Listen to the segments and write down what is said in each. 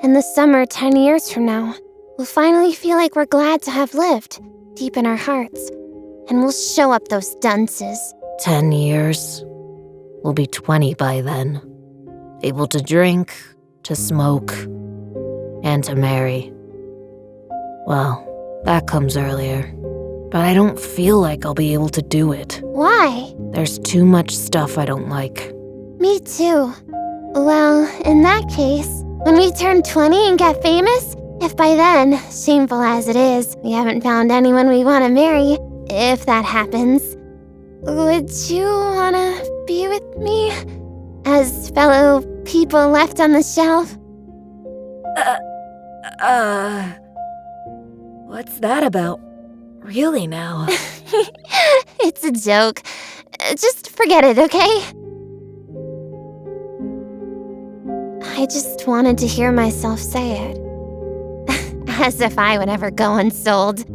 In the summer 10 years from now, we'll finally feel like we're glad to have lived, deep in our hearts. And we'll show up those dunces. 10 years? We'll be 20 by then. Able to drink, to smoke, and to marry. Well, that comes earlier. But I don't feel like I'll be able to do it. Why? There's too much stuff I don't like. Me too. Well, in that case, when we turn 20 and get famous, if by then, shameful as it is, we haven't found anyone we want to marry, if that happens, would you want to be with me? As fellow people left on the shelf? What's that about? Really now? It's a joke. Just forget it, okay? I just wanted to hear myself say it. As if I would ever go unsold.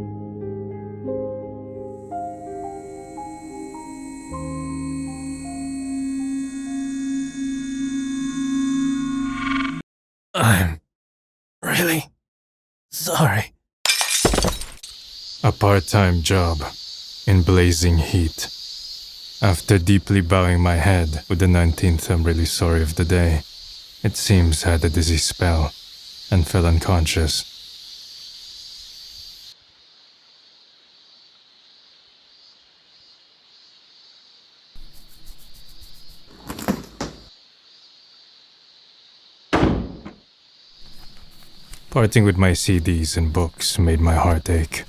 I'm really sorry. A part-time job in blazing heat. After deeply bowing my head with the 19th I'm really sorry of the day, it seems had a dizzy spell and fell unconscious. Parting with my CDs and books made my heart ache.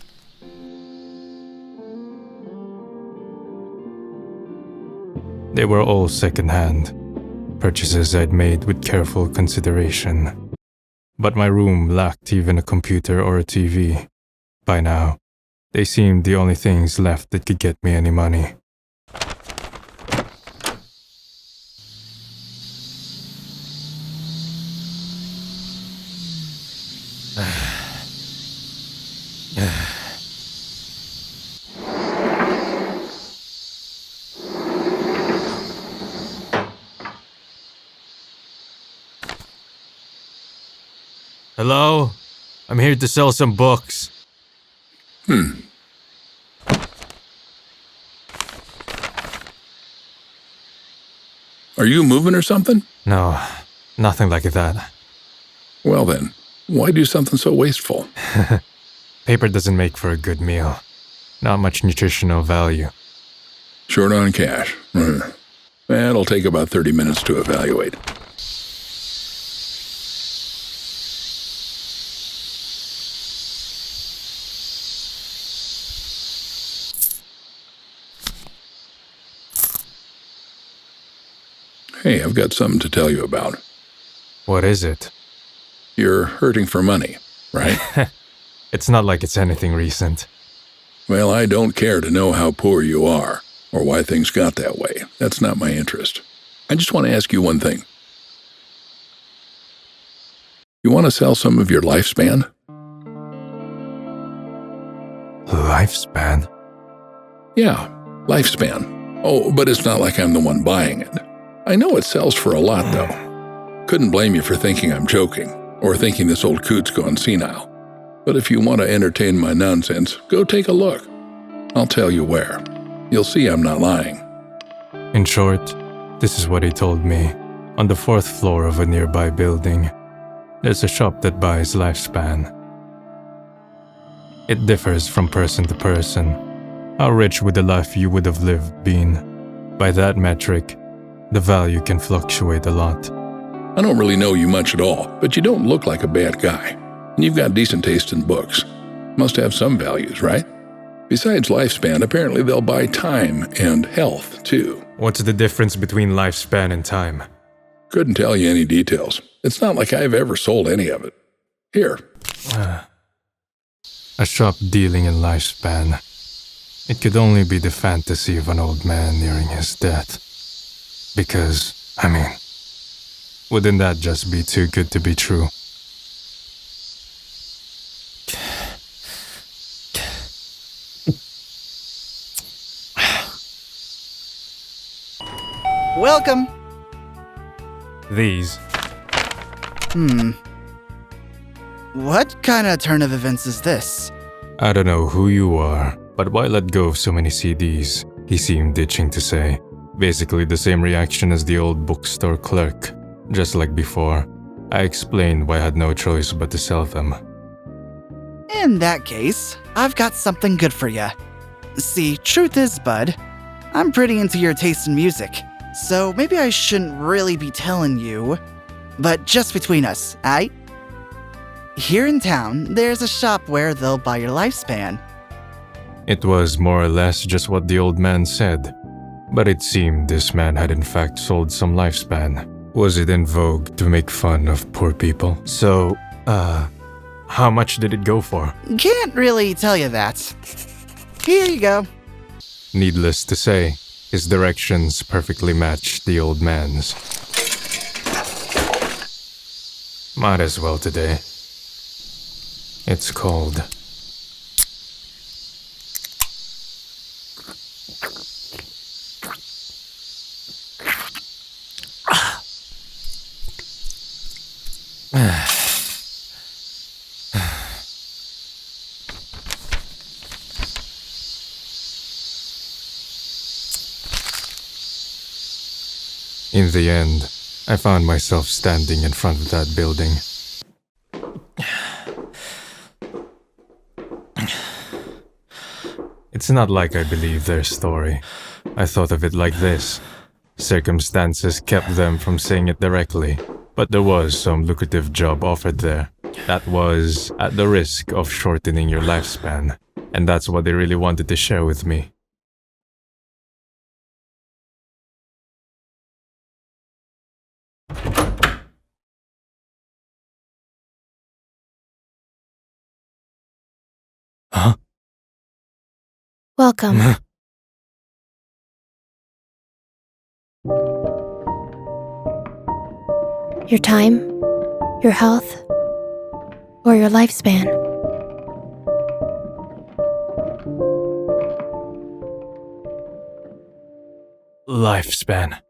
They were all second-hand, purchases I'd made with careful consideration. But my room lacked even a computer or a TV. By now, they seemed the only things left that could get me any money. Hello? I'm here to sell some books. Are you moving or something? No, nothing like that. Well then, why do something so wasteful? Paper doesn't make for a good meal. Not much nutritional value. Short on cash. That'll take about 30 minutes to evaluate. Hey, I've got something to tell you about. What is it? You're hurting for money, right? It's not like it's anything recent. Well, I don't care to know how poor you are, or why things got that way. That's not my interest. I just want to ask you one thing. You want to sell some of your lifespan? Lifespan? Yeah, lifespan. Oh, but it's not like I'm the one buying it. I know it sells for a lot, though. Couldn't blame you for thinking I'm joking, or thinking this old coot's gone senile. But if you want to entertain my nonsense, go take a look. I'll tell you where. You'll see I'm not lying. In short, this is what he told me. On the 4th floor of a nearby building, there's a shop that buys lifespan. It differs from person to person. How rich would the life you would have lived been? By that metric, the value can fluctuate a lot. I don't really know you much at all, but you don't look like a bad guy. And you've got decent taste in books. Must have some values, right? Besides lifespan, apparently they'll buy time and health, too. What's the difference between lifespan and time? Couldn't tell you any details. It's not like I've ever sold any of it. Here. A shop dealing in lifespan. It could only be the fantasy of an old man nearing his death. Because, wouldn't that just be too good to be true? Welcome. These. What kind of turn of events is this? I don't know who you are, but why let go of so many CDs? He seemed itching to say. Basically the same reaction as the old bookstore clerk. Just like before, I explained why I had no choice but to sell them. In that case, I've got something good for ya. See, truth is, bud, I'm pretty into your taste in music, so maybe I shouldn't really be telling you, but just between us, aight? Here in town, there's a shop where they'll buy your lifespan. It was more or less just what the old man said, but it seemed this man had in fact sold some lifespan. Was it in vogue to make fun of poor people? So, how much did it go for? Can't really tell you that. Here you go. Needless to say, his directions perfectly matched the old man's. Might as well today. It's cold. In the end, I found myself standing in front of that building. It's not like I believe their story. I thought of it like this. Circumstances kept them from saying it directly, but there was some lucrative job offered there. That was at the risk of shortening your lifespan, and that's what they really wanted to share with me. Huh? Welcome. Your time, your health, or your lifespan. Lifespan.